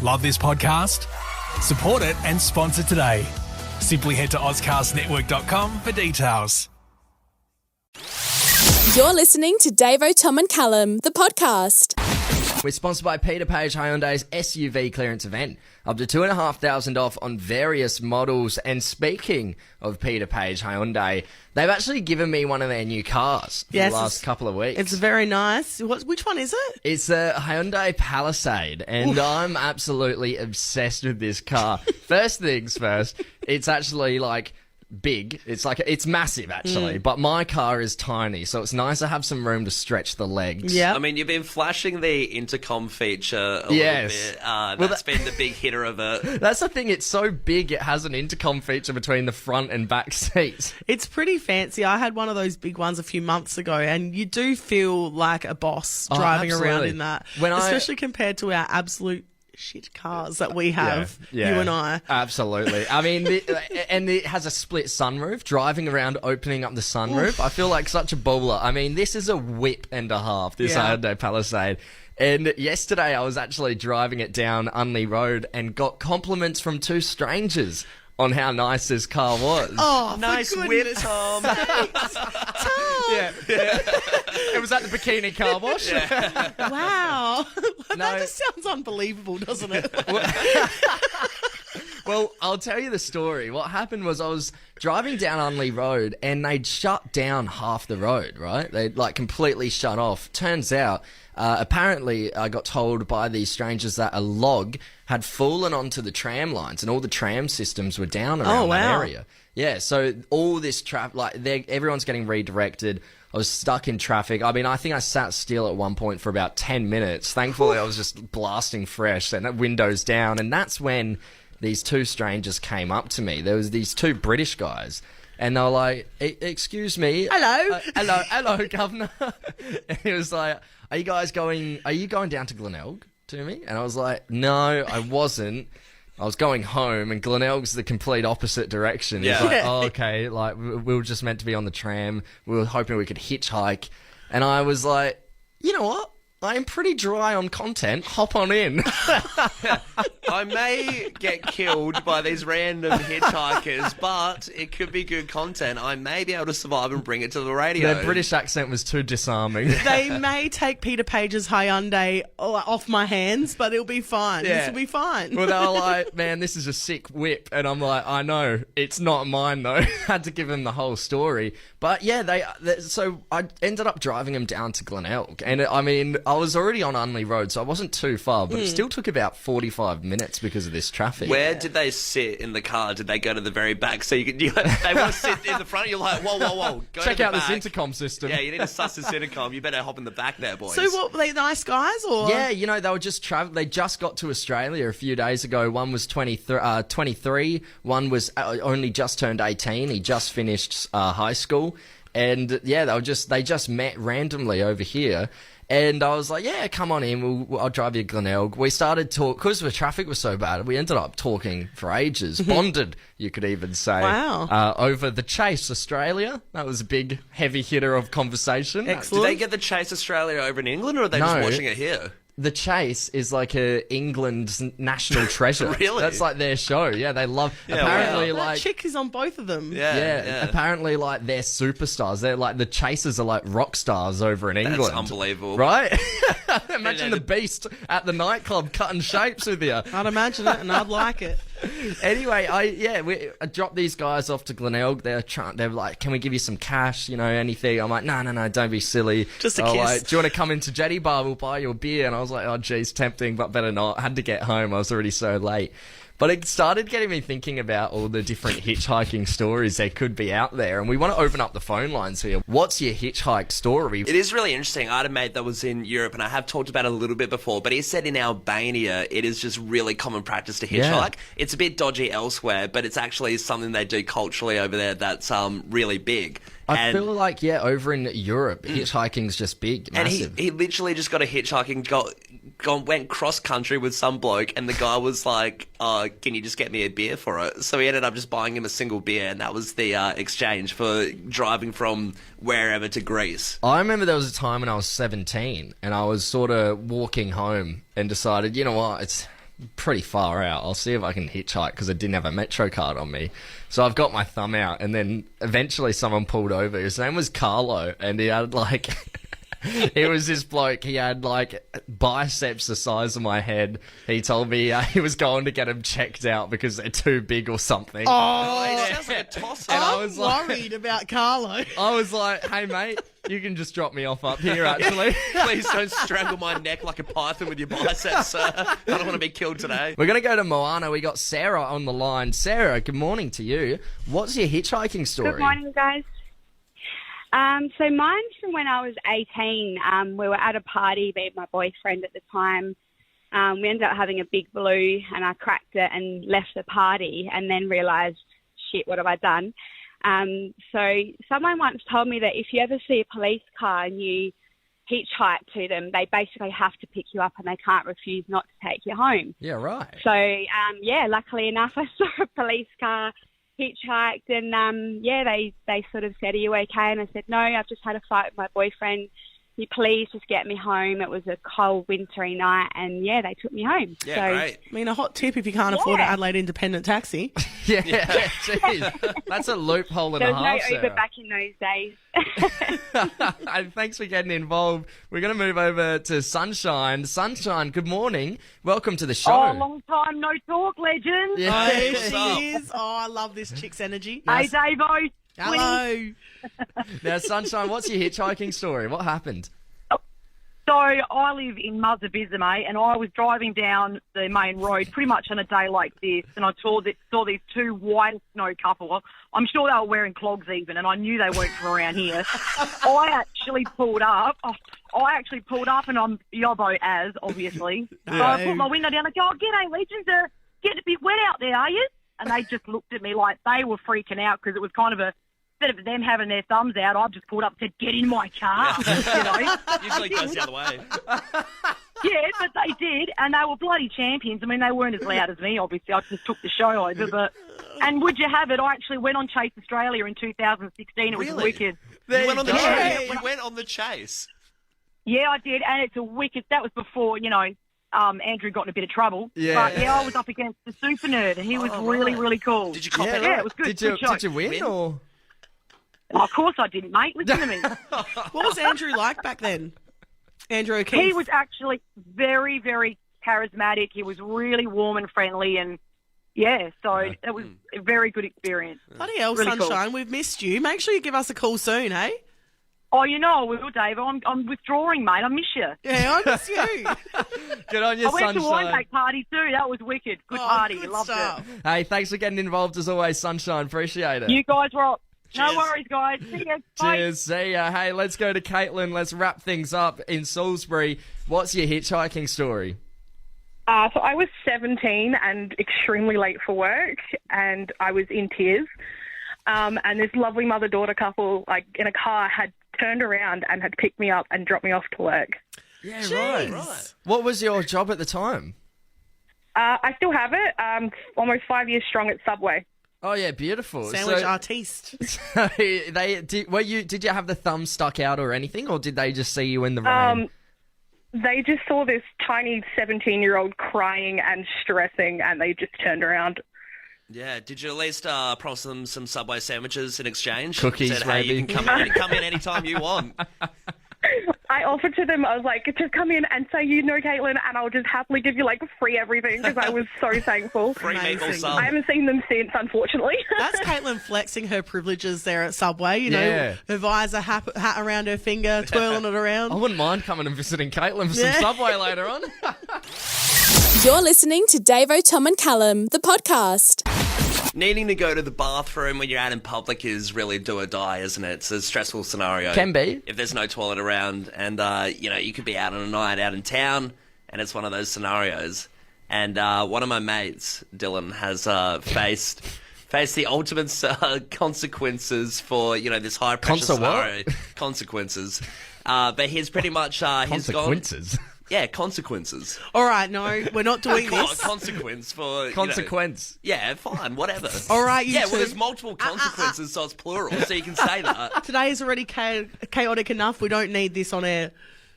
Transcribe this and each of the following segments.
Love this podcast? Support it and sponsor today. Simply head to ozcastnetwork.com for details. You're listening to Davo, Tom and Callum, the podcast. We're sponsored by Peter Page Hyundai's SUV clearance event. Up to $2,500 off on various models. And speaking of Peter Page Hyundai, they've actually given me one of their new cars for the last couple of weeks. It's very nice. Which one is it? It's a Hyundai Palisade, and I'm absolutely obsessed with this car. First things first, it's actually like big. It's massive actually, but my car is tiny, so it's nice to have some room to stretch the legs. Yeah. I mean, you've been flashing the intercom feature a little bit. That's been the big hitter of it. That's the thing, it's so big it has an intercom feature between the front and back seats. It's pretty fancy. I had one of those big ones a few months ago, and you do feel like a boss driving around in that, especially compared to our absolute shit cars that we have, you and I. Absolutely. I mean, and it has a split sunroof. Driving around, opening up the sunroof, I feel like such a bowler. I mean, this is a whip and a half, this Hyundai Palisade. And yesterday I was actually driving it down Unley Road and got compliments from two strangers on how nice this car was. Oh, nice whip, Tom. Thanks, Tom. Yeah. It was at the bikini car wash. Yeah. Wow. That just sounds unbelievable, doesn't it? Well, I'll tell you the story. What happened was I was driving down Unley Road and they'd shut down half the road, right? They'd completely shut off. Turns out, apparently I got told by these strangers that a log had fallen onto the tram lines and all the tram systems were down around that area. Yeah, so all this traffic, everyone's getting redirected. I was stuck in traffic. I mean, I think I sat still at one point for about 10 minutes. Thankfully, I was just blasting fresh and windows down. And that's when these two strangers came up to me. There was these two British guys. And they were like, excuse me. Hello. Hello, Governor. And he was like, are you going down to Glenelg to me? And I was like, no, I wasn't. I was going home, and Glenelg's the complete opposite direction. He's like, oh, okay, we were just meant to be on the tram. We were hoping we could hitchhike. And I was like, you know what? I am pretty dry on content. Hop on in. I may get killed by these random hitchhikers, but it could be good content. I may be able to survive and bring it to the radio. Their British accent was too disarming. They may take Peter Page's Hyundai off my hands, but it'll be fine. Yeah. This will be fine. Well, they were like, man, this is a sick whip. And I'm like, I know. It's not mine, though. Had to give them the whole story. But yeah, so I ended up driving them down to Glenelg. And I mean, I was already on Unley Road, so I wasn't too far, but it still took about 45 minutes because of this traffic. Where did they sit in the car? Did they go to the very back? So they want to sit in the front? You're like, whoa. Check out this intercom system. Yeah, you need to suss this intercom. You better hop in the back there, boys. So what, were they nice guys? Or? Yeah, they were just they just got to Australia a few days ago. One was 23, one was only just turned 18. He just finished high school. And yeah, they just met randomly over here. And I was like, yeah, come on in. I'll drive you to Glenelg. We started because the traffic was so bad, we ended up talking for ages. Bonded, you could even say. Wow. Over the Chase Australia. That was a big heavy hitter of conversation. Excellent. Did they get the Chase Australia over in England, or are they just watching it here? The Chase is like England's national treasure. Really? That's like their show. Yeah, they love. Apparently, that chick is on both of them. Yeah. Apparently, they're superstars. They're like the Chasers are like rock stars over in England. That's unbelievable, right? Imagine the Beast at the nightclub cutting shapes with you. I'd imagine it, and I'd like it. Anyway, I dropped these guys off to Glenelg. They're like, can we give you some cash? Anything? I'm like, no, don't be silly. Just a kiss. Like, do you want to come into Jetty Bar? We'll buy you a beer. And I was like, oh, geez, tempting, but better not. I had to get home. I was already so late. But it started getting me thinking about all the different hitchhiking stories there could be out there. And we want to open up the phone lines here. What's your hitchhike story? It is really interesting. I had a mate that was in Europe, and I have talked about it a little bit before, but he said in Albania it is just really common practice to hitchhike. Yeah. It's a bit dodgy elsewhere, but it's actually something they do culturally over there that's really big. I feel like, over in Europe, hitchhiking's just big, massive. And he literally just got a hitchhiking, went cross-country with some bloke, and the guy was like, can you just get me a beer for it? So he ended up just buying him a single beer, and that was the exchange for driving from wherever to Greece. I remember there was a time when I was 17, and I was sort of walking home and decided, you know what, pretty far out. I'll see if I can hitchhike because I didn't have a Metro card on me. So I've got my thumb out, and then eventually someone pulled over. His name was Carlo, and he had like... He was this bloke. He had like biceps the size of my head. He told me he was going to get them checked out because they're too big or something. Oh, it sounds like a toss-up. And I'm worried about Carlo. I was like, hey, mate, you can just drop me off up here, actually. Please don't strangle my neck like a python with your biceps, sir. I don't want to be killed today. We're going to go to Moana. We got Sarah on the line. Sarah, good morning to you. What's your hitchhiking story? Good morning, guys. So mine's from when I was 18. We were at a party, me and my boyfriend at the time. We ended up having a big blue, and I cracked it and left the party, and then realised, shit, what have I done? So someone once told me that if you ever see a police car and you hitchhike to them, they basically have to pick you up and they can't refuse not to take you home. Yeah, right. So, luckily enough, I saw a police car, hitchhiked, and they sort of said, are you okay? And I said, no, I've just had a fight with my boyfriend. Can you please just get me home? It was a cold, wintry night, and they took me home. Yeah, so, great. I mean, a hot tip if you can't afford an Adelaide Independent taxi. Yeah, jeez. That's a loophole and there a was half, no Uber Sarah. back in those days. And thanks for getting involved. We're going to move over to Sunshine. Sunshine, good morning. Welcome to the show. Oh, long time no talk, legend. Yeah. There What's she up? is. Oh, I love this chick's energy. Hey, Davo. Hello. Now, Sunshine, what's your hitchhiking story? What happened? So I live in Muzabizame, and I was driving down the main road pretty much on a day like this, and I saw these two white as snow couple. I'm sure they were wearing clogs even, and I knew they weren't from around here. I actually pulled up, and I'm yobbo as, obviously. So I put my window down and go, g'day, legends, getting a bit wet out there, are you? And they just looked at me like they were freaking out because it was kind of instead of them having their thumbs out, I just pulled up and said, get in my car. Usually it goes the other way. Yeah, but they did, and they were bloody champions. I mean, they weren't as loud as me, obviously. I just took the show over. And would you have it, I actually went on Chase Australia in 2016. It was Really? wicked. You went on the go. chase. You went on the chase. Yeah, I did, and it's a wicked... That was before, Andrew got in a bit of trouble. Yeah. But, I was up against the super nerd, and he was really cool. Did you cop it? Yeah, it was good. Did Good you win or? Oh, of course I didn't, mate. Listen to me. What was Andrew like back then? Andrew O'Keefe. He was actually very, very charismatic. He was really warm and friendly, and so it was a very good experience. Bloody hell, Really Sunshine, cool. we've missed you. Make sure you give us a call soon, hey? Oh, I will, Dave. I'm withdrawing, mate. I miss you. Yeah, I miss you. Good on you, I went to a wine Sunshine. cake party too. That was wicked. Good party. Good Loved stuff. it. Hey, thanks for getting involved as always, Sunshine. Appreciate it. You guys rock. Cheers. No worries, guys. See ya. Bye. Cheers. See ya. Hey, let's go to Caitlin. Let's wrap things up in Salisbury. What's your hitchhiking story? So I was 17 and extremely late for work, and I was in tears. And this lovely mother-daughter couple, in a car, had turned around and had picked me up and dropped me off to work. Yeah, Jeez. Right. What was your job at the time? I still have it. Almost 5 years strong at Subway. Oh yeah, beautiful. Sandwich So- artiste. did you have the thumb stuck out or anything, or did they just see you in the rain? They just saw this tiny 17-year-old crying and stressing, and they just turned around. Yeah. Did you at least promise them some Subway sandwiches in exchange? Cookies, Said, hey, you maybe. can come in anytime you want. I offered to them, I was like, just come in and say Caitlin, and I'll just happily give you, free everything, because I was so thankful. Free meatball Amazing. sub. I haven't seen them since, unfortunately. That's Caitlin flexing her privileges there at Subway. Yeah. Her visor hat around her finger, twirling it around. I wouldn't mind coming and visiting Caitlin for some Yeah. Subway later on. You're listening to Davo, Tom and Callum, the podcast. Needing to go to the bathroom when you're out in public is really do or die, isn't it? It's a stressful scenario. Can be. If there's no toilet around, and you could be out on a night out in town, and it's one of those scenarios. And one of my mates, Dylan, has faced the ultimate consequences for this high pressure scenario. Consequences. But he's pretty much he's gone. Consequences. Yeah, consequences. All right, no, we're not doing this. Consequence for Consequence. Yeah, fine, whatever. All right, you Yeah, two. well, there's multiple consequences, so it's plural, so you can say that. Today is already chaotic enough. We don't need this on air.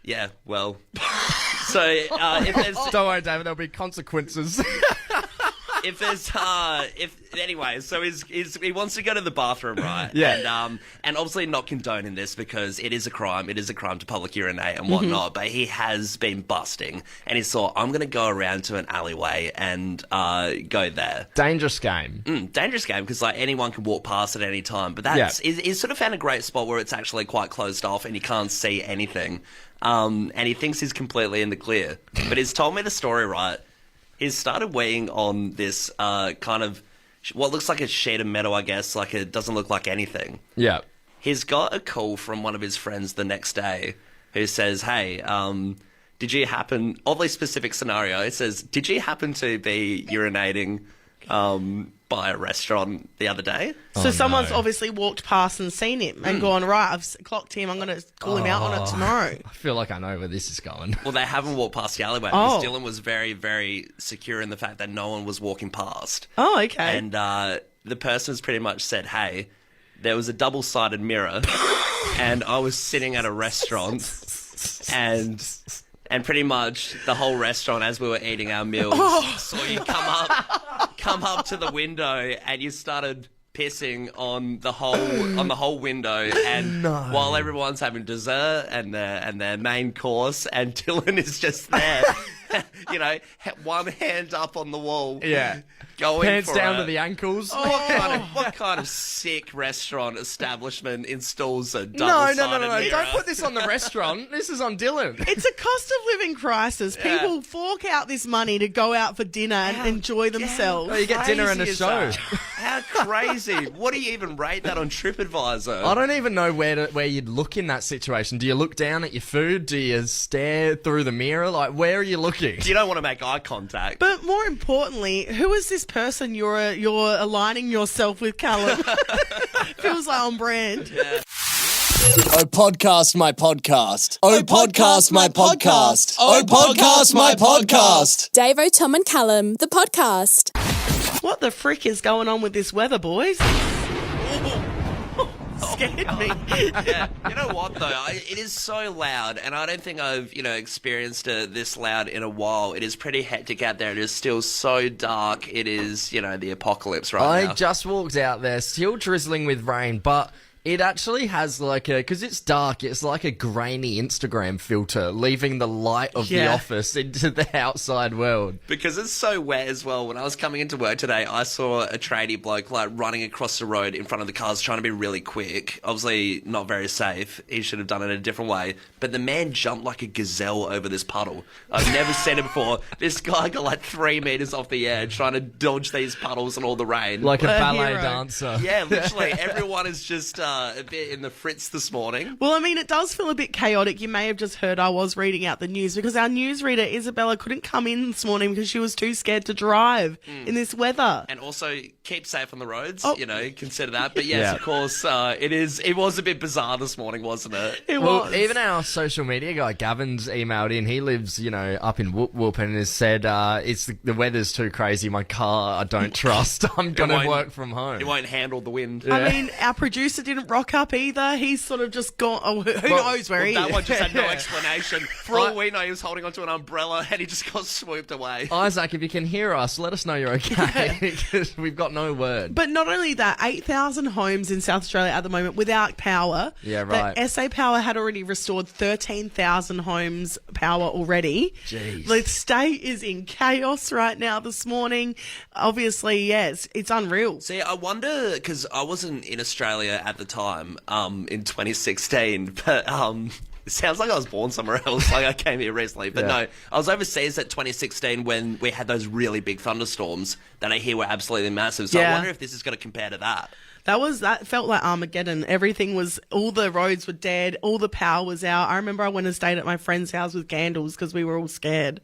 Yeah, well, So if there's don't worry, David, there'll be consequences. Anyway, so he wants to go to the bathroom, right? Yeah. And obviously not condoning this because it is a crime. It is a crime to public urinate and whatnot. But he has been busting, and he thought, I'm going to go around to an alleyway and go there. Dangerous game. Dangerous game because like anyone can walk past at any time. But he's sort of found a great spot where it's actually quite closed off and you can't see anything. And he thinks he's completely in the clear. But he's told me the story right. He's started weighing on this kind of what looks like a sheet of metal, I guess. Like it doesn't look like anything. Yeah. He's got a call from one of his friends the next day who says, hey, did you happen... Oddly specific scenario. It says, did you happen to be urinating by a restaurant the other day? So someone's obviously walked past and seen him and gone, right, I've clocked him, I'm going to call him out on it tomorrow. I feel like I know where this is going. Well, they haven't walked past the alleyway because Dylan was very, very secure in the fact that no one was walking past. Oh, okay. And the person's pretty much said, hey, there was a double-sided mirror and I was sitting at a restaurant and pretty much the whole restaurant, as we were eating our meals, saw you come up to the window, and you started pissing on the whole window. And while everyone's having dessert and their main course, and Dylan is just there, one hand up on the wall, going pants for down to the ankles. What kind of sick restaurant establishment installs a double-sided No. mirror? Don't put this on the restaurant. This is on Dylan. It's a cost of living crisis. People fork out this money to go out for dinner and enjoy themselves. You get dinner and a show. How crazy. What do you even rate that on TripAdvisor? I don't even know where you'd look in that situation. Do you look down at your food? Do you stare through the mirror? Like, where are you looking? You don't want to make eye contact. But more importantly, who is this person you're aligning yourself with, Callum? Feels like on brand. Yeah. Oh, podcast my podcast. Oh, podcast my podcast. Oh, podcast my podcast. Davo, Tom and Callum, the podcast. What the frick is going on with this weather, boys? Scared me. Yeah. You know what, though? It is so loud, and I don't think I've, experienced it this loud in a while. It is pretty hectic out there. It is still so dark. It is, the apocalypse right now. I just walked out there, still drizzling with rain, but it actually has because it's dark, it's like a grainy Instagram filter, leaving the light of the office into the outside world. Because it's so wet as well. When I was coming into work today, I saw a tradie bloke running across the road in front of the cars, trying to be really quick. Obviously not very safe. He should have done it a different way. But the man jumped like a gazelle over this puddle. I've never seen it before. This guy got 3 meters off the edge, trying to dodge these puddles and all the rain. Like a ballet dancer. Yeah, literally. Everyone is just a bit in the fritz this morning. Well, I mean, it does feel a bit chaotic. You may have just heard I was reading out the news because our newsreader, Isabella, couldn't come in this morning because she was too scared to drive in this weather. And also, keep safe on the roads, consider that. But yes, of course, it was a bit bizarre this morning, wasn't it? It was. Well, even our social media guy, Gavin's emailed in. He lives, up in Whoop Whoop and has said, the weather's too crazy. My car, I don't trust. I'm going to work from home. It won't handle the wind. I mean, our producer didn't rock up either. He's sort of just gone, who knows where he is. That one just had no explanation. For all we know, he was holding onto an umbrella and he just got swooped away. Isaac, if you can hear us, let us know you're okay, because we've got no word. But not only that, 8,000 homes in South Australia at the moment without power. Yeah, right. The SA Power had already restored 13,000 homes power already. Jeez. The state is in chaos right now this morning. Obviously, yes, it's unreal. See, I wonder, because I wasn't in Australia at the time, in 2016, but it sounds like I was born somewhere else. Like I came here recently, but no, I was overseas at 2016 when we had those really big thunderstorms that I hear were absolutely massive. So I wonder if this is going to compare to that. That felt like Armageddon. All the roads were dead, all the power was out. I remember I went and stayed at my friend's house with candles because we were all scared.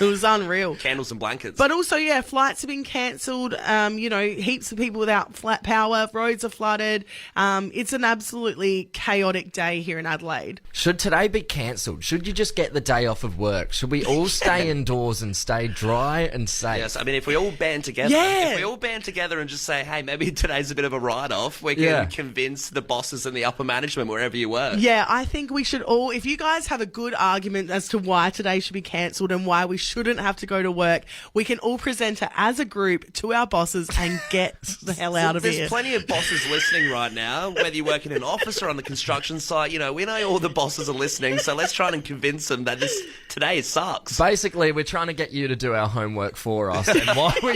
It was unreal. Candles and blankets. But also, yeah, flights have been cancelled. Heaps of people without flat power. Roads are flooded. It's an absolutely chaotic day here in Adelaide. Should today be cancelled? Should you just get the day off of work? Should we all stay indoors and stay dry and safe? Yes, I mean, if we all band together, and just say, hey, maybe today's a bit of a write-off, we can convince the bosses and the upper management wherever you work. Yeah, I think we should all, if you guys have a good argument as to why today should be cancelled and why we shouldn't have to go to work, we can all present it as a group to our bosses and get the hell out of here. There's plenty of bosses listening right now, whether you work in an office or on the construction site. You know, we know all the bosses are listening, so let's try and convince them that today sucks. Basically, we're trying to get you to do our homework for us and what we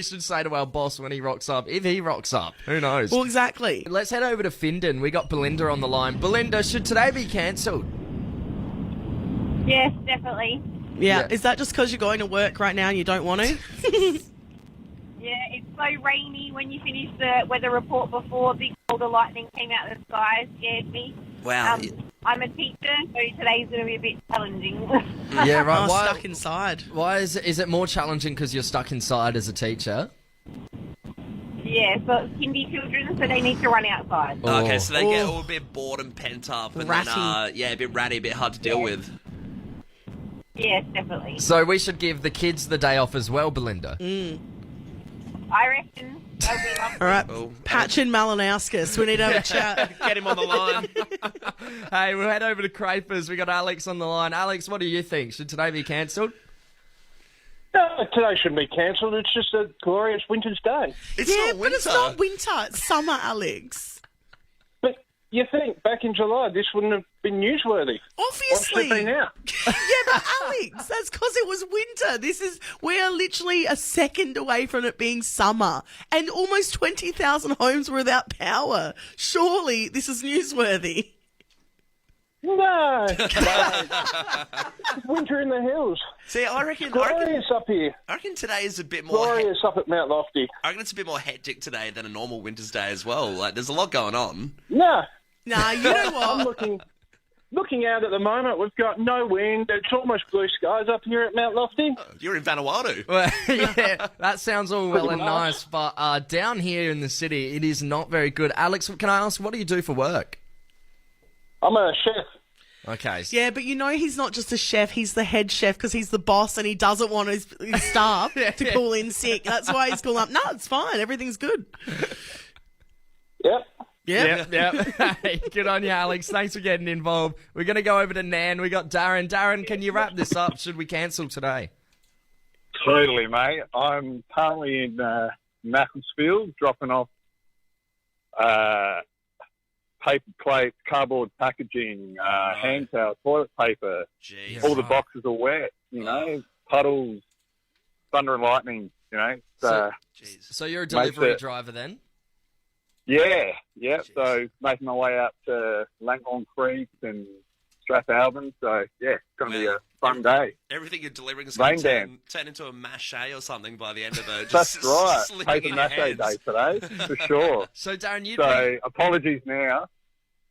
should say to our boss when he rocks up, if he rocks up. Who knows? Well, exactly. Let's head over to Findon. We got Belinda on the line. Belinda, should today be cancelled? Yes, definitely. Yeah. Is that just because you're going to work right now and you don't want to? Yeah, it's so rainy. When you finished the weather report before, big boulder lightning came out of the sky, scared me. Wow. I'm a teacher, so today's going to be a bit challenging. Yeah, right. Why, stuck inside. Why is it more challenging because you're stuck inside as a teacher? Yeah, so it's kindy children, so they need to run outside. Oh. Okay, so they get all a bit bored and pent up. And ratty. Then, a bit ratty, a bit hard to deal with. Yes, definitely. So we should give the kids the day off as well, Belinda. I reckon they'll be lovely. All right, Patch and Malinauskas, we need to have a chat. Get him on the line. Hey, we'll head over to Crapers. We got Alex on the line. Alex, what do you think? Should today be cancelled? No, today shouldn't be cancelled. It's just a glorious winter's day. It's not winter. But it's not winter. It's summer, Alex. But you think, back in July, this wouldn't have been newsworthy. Obviously. What's it been now? Yeah, but Alex, that's because it was winter. We are literally a second away from it being summer, and almost 20,000 homes were without power. Surely this is newsworthy. No. It's winter in the hills. See, I reckon up here. I reckon today is a bit more glorious up at Mount Lofty. I reckon it's a bit more hectic today than a normal winter's day as well. Like, there's a lot going on. No. Nah, you know what? I'm looking out at the moment. We've got no wind. It's almost blue skies up here at Mount Lofty. You're in Vanuatu. Well, yeah, that sounds all well and nice, but down here in the city, it is not very good. Alex, can I ask, what do you do for work? I'm a chef. Okay. Yeah, but you know he's not just a chef, he's the head chef because he's the boss and he doesn't want his staff to call in sick. That's why he's calling up, no, it's fine, everything's good. Yep. Hey, good on you, Alex. Thanks for getting involved. We're going to go over to Nan. We got Darren. Darren, can you wrap this up? Should we cancel today? Totally, mate. I'm currently in Macclesfield dropping off paper plates, cardboard packaging, hand towel, toilet paper. Jeez. All the boxes are wet, puddles, thunder and lightning, So you're a delivery driver then? Yeah. Jeez. So making my way out to Langhorne Creek and Strathalbyn. So, yeah, it's going to be a fun day. Everything you're delivering is going to turn into a mache or something by the end of it. That's right. Paper mache day today, for sure. So, Darren, apologies now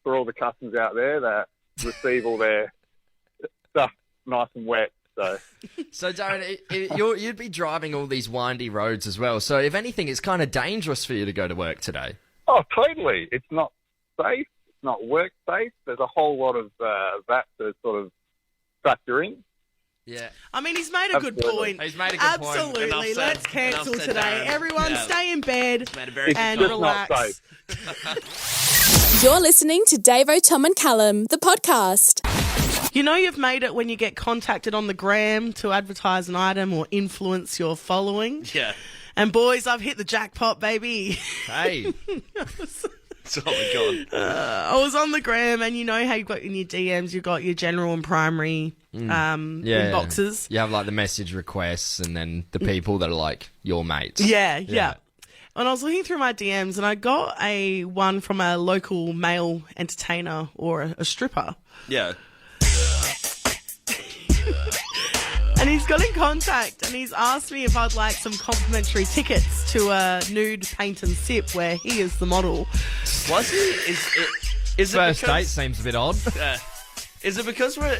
for all the customers out there that receive all their stuff nice and wet. So Darren, you'd be driving all these windy roads as well. So, if anything, it's kind of dangerous for you to go to work today. Oh, totally. It's not safe. It's not work safe. There's a whole lot of that to sort of factor in. Yeah. I mean, he's made a good point. He's made a good point. Absolutely. Let's cancel today. Everyone stay in bed and just relax. Not safe. You're listening to Davo, Tom and Callum, the podcast. You know you've made it when you get contacted on the gram to advertise an item or influence your following. Yeah. And boys, I've hit the jackpot, baby. Hey. Oh my God. I was on the gram, and you know how you've got in your DMs, you've got your general and primary inboxes. You have like the message requests and then the people that are like your mates. Yeah. And I was looking through my DMs, and I got one from a local male entertainer or a stripper. Yeah. And he's got in contact, and he's asked me if I'd like some complimentary tickets to a nude paint and sip where he is the model. Was he? Is it First date seems a bit odd. Is it because we're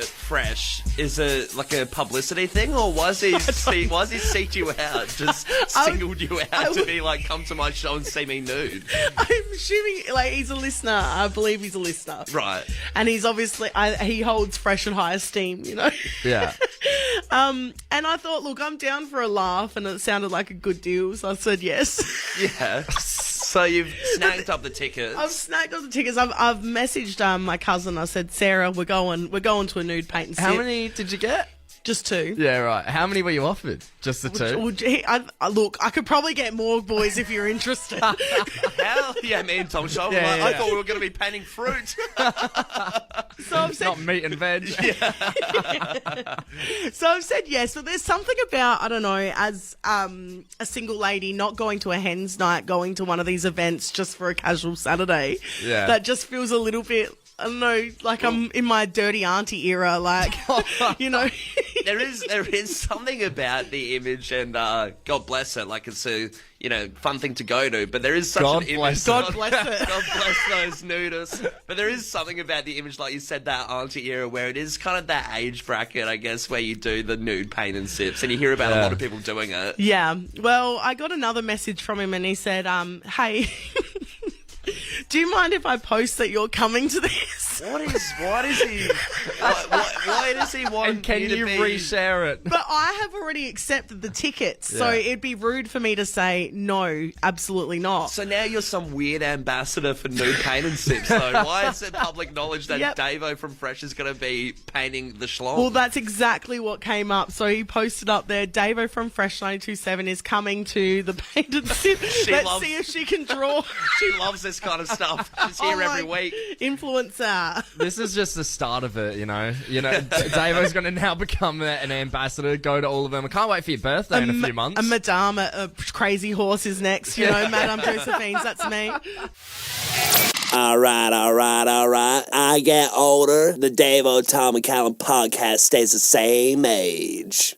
fresh? Is it like a publicity thing, or was he seeked you out, just singled you out to be like, come to my show and see me nude? I'm assuming he's a listener. I believe he's a listener, right? And he's obviously he holds fresh and high esteem, Yeah. And I thought, look, I'm down for a laugh, and it sounded like a good deal, so I said yes. Yeah. So you've snagged up the tickets. I've snagged up the tickets. I've messaged my cousin. I said, Sarah, we're going to a nude paint and sip. How many did you get? Just 2. Yeah, right. How many were you offered? Just the 2? Look, I could probably get more, boys, if you're interested. Hell yeah, me and Tom Shaw. I thought we were going to be painting fruit. So I've said, not meat and veg. So I've said yes, but there's something about, I don't know, as a single lady not going to a hen's night, going to one of these events just for a casual Saturday, that just feels a little bit, I don't know, like I'm in my dirty auntie era, like, There is something about the image, and God bless it, like it's a fun thing to go to, but there is such an image. God bless it. God bless those nudists. But there is something about the image, like you said, that auntie era, where it is kind of that age bracket, I guess, where you do the nude paint and sips, and you hear about a lot of people doing it. Yeah. Well, I got another message from him, and he said, hey, do you mind if I post that you're coming to this? Why does he want? And can you reshare it? But I have already accepted the tickets, so it'd be rude for me to say no, absolutely not. So now you're some weird ambassador for nude paint and sips, though. Why is it public knowledge that Davo from Fresh is going to be painting the schlong? Well, that's exactly what came up. So he posted up there, Davo from Fresh 92.7 is coming to the paint and sip. Let's see if she can draw. She loves this kind of stuff. She's here every week. Influencer. This is just the start of it, Davo's going to now become an ambassador, go to all of them. I can't wait for your birthday in a few months. A Madame, a Crazy Horse is next, Madame Josephine's, that's me. All right. I get older. The Davo, Tom, and Callum podcast stays the same age.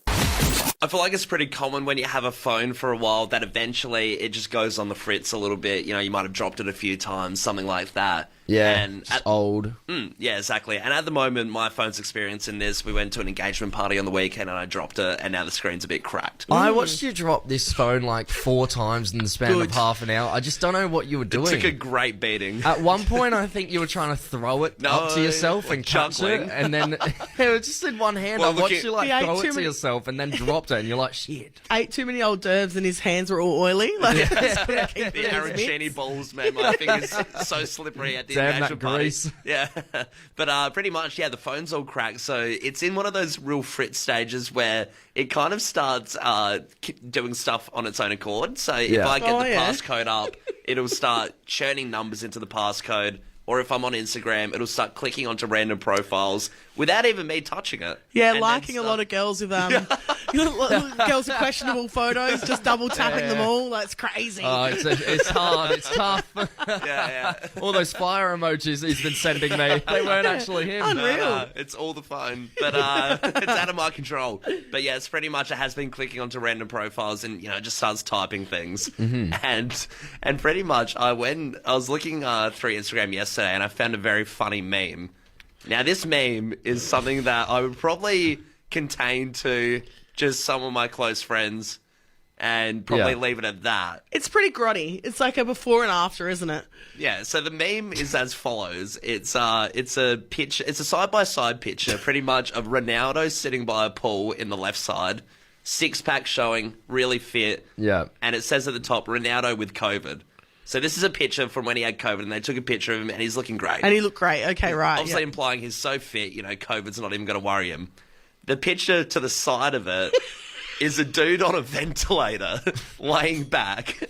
I feel like it's pretty common when you have a phone for a while that eventually it just goes on the fritz a little bit. You might have dropped it a few times, something like that. Yeah, and it's old. Yeah, exactly. And at the moment, my phone's experiencing this. We went to an engagement party on the weekend and I dropped it, and now the screen's a bit cracked. I watched you drop this phone like 4 times in the span of half an hour. I just don't know what you were doing. It took a great beating. At one point, I think you were trying to throw it up to yourself and catch it, and then it was just in one hand. I watched you throw it to yourself and then dropped it, and you're like, shit. Ate too many old d'oeuvres and his hands were all oily. Like, the arancini balls, man. My fingers so slippery at the engagement party. Yeah, but pretty much, the phone's all cracked, so it's in one of those real fritz stages where it kind of starts doing stuff on its own accord. So if I get the passcode up, it'll start churning numbers into the passcode. Or if I'm on Instagram, it'll start clicking onto random profiles without even me touching it. Yeah, liking a lot of girls with girls with questionable photos, just double tapping them all. That's crazy. Oh, it's hard. It's tough. Yeah. All those fire emojis he's been sending me, they weren't actually him. Unreal. No, it's all the phone, but it's out of my control. But yeah, it's pretty much, it has been clicking onto random profiles and just starts typing things. And pretty much, I was looking through Instagram yesterday, and I found a very funny meme. Now, this meme is something that I would probably contain to just some of my close friends and probably leave it at that. It's pretty grotty. It's like a before and after, isn't it? Yeah, so the meme is as follows. It's a picture. It's a side-by-side picture, pretty much, of Ronaldo sitting by a pool in the left side, six-pack showing, really fit. Yeah. And it says at the top, Ronaldo with COVID. So this is a picture from when he had COVID, and they took a picture of him, and he's looking great. And he looked great. Okay, right. Obviously implying he's so fit, COVID's not even going to worry him. The picture to the side of it is a dude on a ventilator, laying back,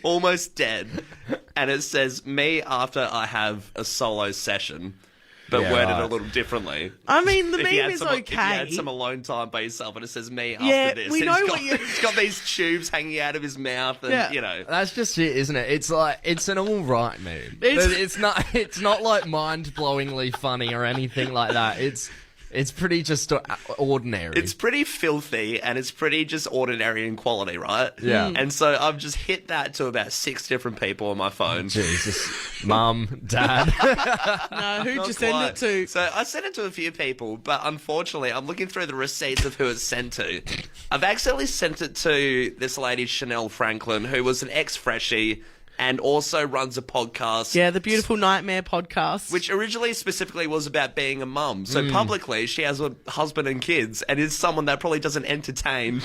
almost dead, and it says, me after I have a solo session. But worded a little differently. I mean, the meme is okay. If you had some alone time by yourself, and it says me after this. We know he's got these tubes hanging out of his mouth, and That's just it, isn't it? It's like, it's an alright meme. It's not like mind-blowingly funny or anything like that. It's pretty just ordinary. It's pretty filthy and it's pretty just ordinary in quality, right? Yeah. And so I've just hit that to about 6 different people on my phone. Jesus. Mum, Dad. No, who'd you send it to? So I sent it to a few people, but unfortunately, I'm looking through the receipts of who it's sent to. I've accidentally sent it to this lady, Chanel Franklin, who was an ex-freshie and also runs a podcast. Yeah, the Beautiful Nightmare podcast. Which originally specifically was about being a mum. So publicly, she has a husband and kids and is someone that probably doesn't entertain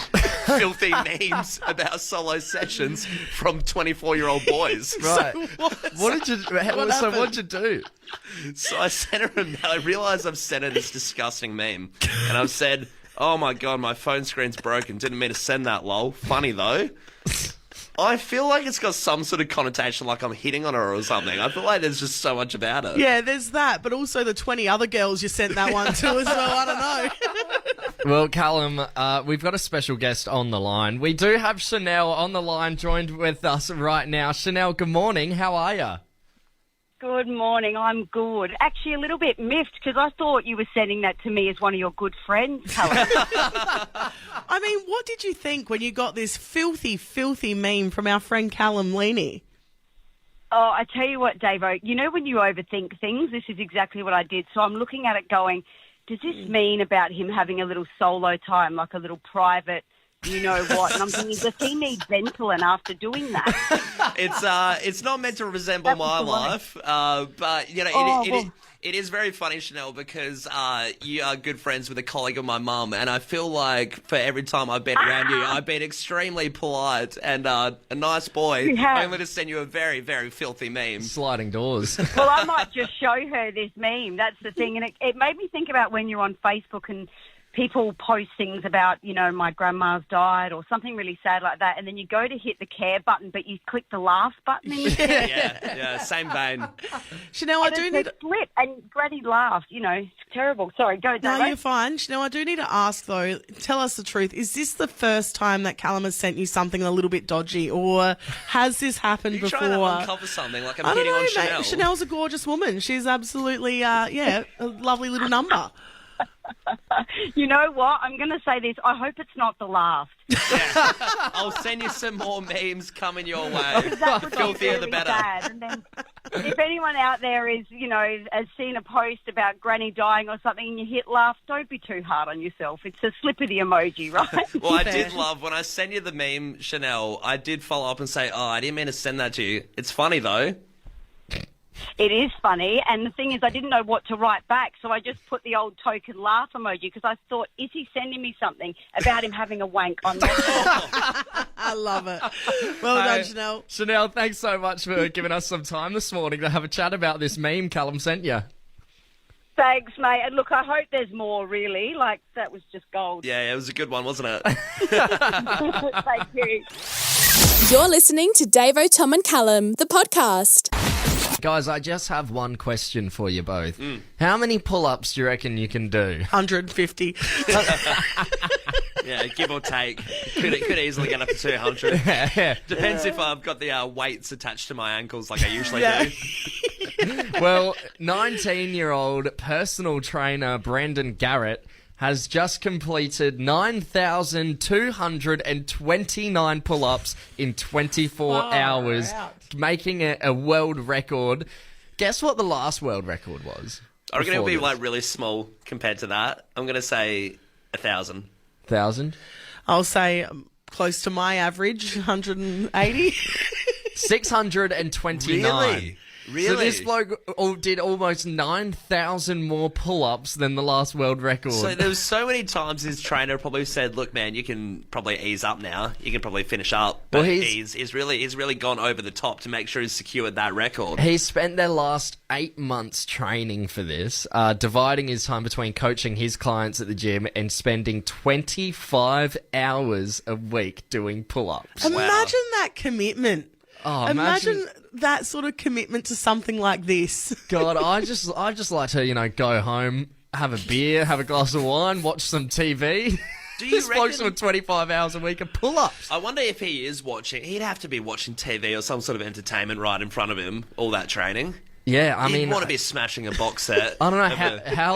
filthy memes about solo sessions from 24-year-old boys. Right. So what'd you do? So I sent her a mail. I realised I've sent her this disgusting meme. And I've said, oh my God, my phone screen's broken. Didn't mean to send that, lol. Funny though. I feel like it's got some sort of connotation like I'm hitting on her or something. I feel like there's just so much about it. Yeah, there's that, but also the 20 other girls you sent that one to as well. I don't know. Well, Callum, we've got a special guest on the line. We do have Chanel on the line joined with us right now. Chanel, good morning. How are you? Good morning. I'm good. Actually, a little bit miffed because I thought you were sending that to me as one of your good friends, Callum. I mean, what did you think when you got this filthy, filthy meme from our friend Callum Leaney? Oh, I tell you what, Davo, you know when you overthink things, this is exactly what I did. So I'm looking at it going, does this mean about him having a little solo time, like a little private, you know what? And I'm thinking, does he need Ventolin after doing that? It's not meant to resemble my life, but you know, it is very funny, Chanel, because you are good friends with a colleague of my mum, and I feel like for every time I've been around you, I've been extremely polite and a nice boy, only to send you a very, very filthy meme. Sliding doors. Well, I might just show her this meme. That's the thing, and it made me think about when you're on Facebook and people post things about, you know, my grandma's died or something really sad like that, and then you go to hit the care button, but you click the laugh button instead. Yeah, same vein. Chanel, I do need to slip, and Granny laughed. You know, it's terrible. Sorry, go. No, Davo. you're fine. Chanel, I do need to ask though. Tell us the truth. Is this the first time that Callum has sent you something a little bit dodgy, or has this happened before? Trying to uncover something like I'm I don't hitting know, on Chanel. mate. Chanel's a gorgeous woman. She's absolutely, a lovely little number. You know what? I'm going to say this. I hope it's not the last. Yeah. I'll send you some more memes coming your way. That would Filthier be really the better. bad. And then if anyone out there is, you know, has seen a post about Granny dying or something and you hit laugh, don't be too hard on yourself. It's a slip of the emoji, right? Well, I did love when I sent you the meme, Chanel, I did follow up and say, oh, I didn't mean to send that to you. It's funny, though. It is funny, and the thing is I didn't know what to write back, so I just put the old token laugh emoji because I thought, is he sending me something about him having a wank on that? I love it. Well done, Chanel. Chanel, thanks so much for giving us some time this morning to have a chat about this meme Callum sent you. Thanks, mate. And look, I hope there's more, really. Like, that was just gold. Yeah, it was a good one, wasn't it? Thank you. You're listening to Davo, Tom and Callum, the podcast. Guys, I just have one question for you both. How many pull-ups do you reckon you can do? 150. Yeah, give or take. Could easily get up to 200. Yeah. Depends if I've got the weights attached to my ankles like I usually do. Well, 19-year-old personal trainer Brandon Garrett has just completed 9,229 pull-ups in 24 hours, making it a world record. Guess what the last world record was? I reckon it'll be before this? like really small compared to that. I'm going to say 1,000. 1,000? I'll say close to my average, 180. 629. Really? So this bloke did almost 9,000 more pull-ups than the last world record. So there was so many times his trainer probably said, "Look, man, you can probably ease up now. You can probably finish up." But he's really gone over the top to make sure he's secured that record. He spent their last 8 months training for this, dividing his time between coaching his clients at the gym and spending 25 hours a week doing pull-ups. Imagine that commitment. Oh, imagine that sort of commitment to something like this. God, I just like to, go home, have a beer, have a glass of wine, watch some TV. Do you This bloke's reckon- doing 25 hours a week of pull-ups. I wonder if he is watching. He'd have to be watching TV or some sort of entertainment right in front of him. All that training. Yeah, I mean, want to be smashing a box set. I don't know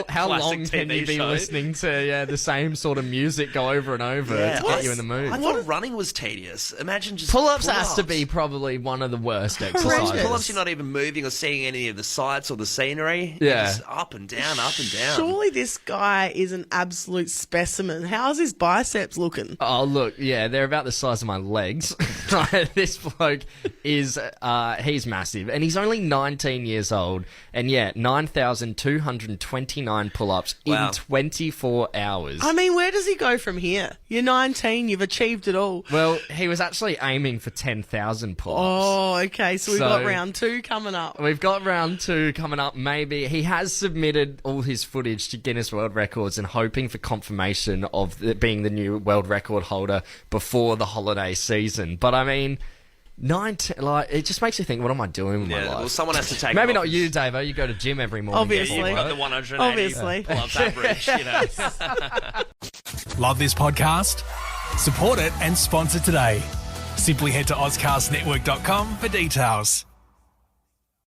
how long can you be show. listening to the same sort of music go over and over to get you in the mood. I thought running was tedious. Imagine just pull-ups has to be probably one of the worst exercises. Pull-ups, you're not even moving or seeing any of the sights or the scenery. Yeah, you're just up and down, up and down. Surely this guy is an absolute specimen. How's his biceps looking? Oh, look, yeah, they're about the size of my legs. This bloke is, he's massive, and he's only 19 years old, and 9,229 pull-ups in 24 hours. I mean, where does he go from here? You're 19, you've achieved it all. Well, he was actually aiming for 10,000 pull-ups. Oh, okay, so we've got round 2 coming up. We've got round 2 coming up, maybe. He has submitted all his footage to Guinness World Records and hoping for confirmation of being the new world record holder before the holiday season. But I mean, it just makes you think, what am I doing with my life? Well, someone has to take Maybe not you, Davo. You go to gym every morning. Obviously. You've got the 180 Obviously. pull-ups average, you know. Love this podcast? Support it and sponsor today. Simply head to AuscastNetwork.com for details.